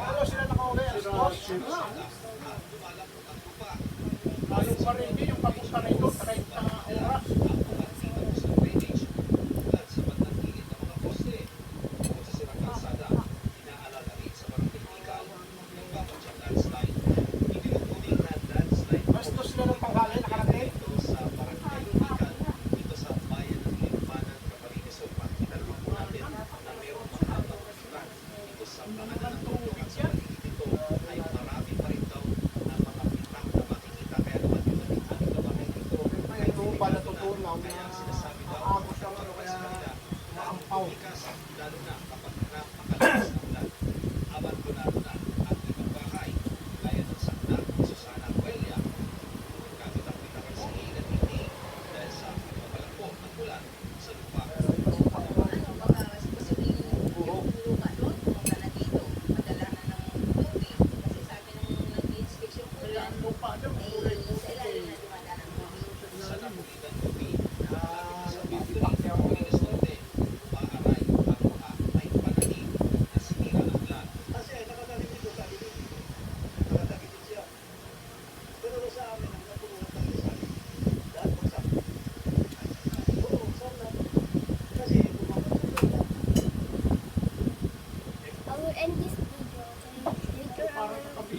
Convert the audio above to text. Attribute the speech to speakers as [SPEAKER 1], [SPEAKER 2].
[SPEAKER 1] Ano sila nakauwi? Alas 2? Lalong pa rin din yung papunta na ito, kahit oras. Bastos sila ng panghalay, nakarating. Ito ba natutunaw na aabot ng ano kaya maampaw.
[SPEAKER 2] I will end this video. Later, I will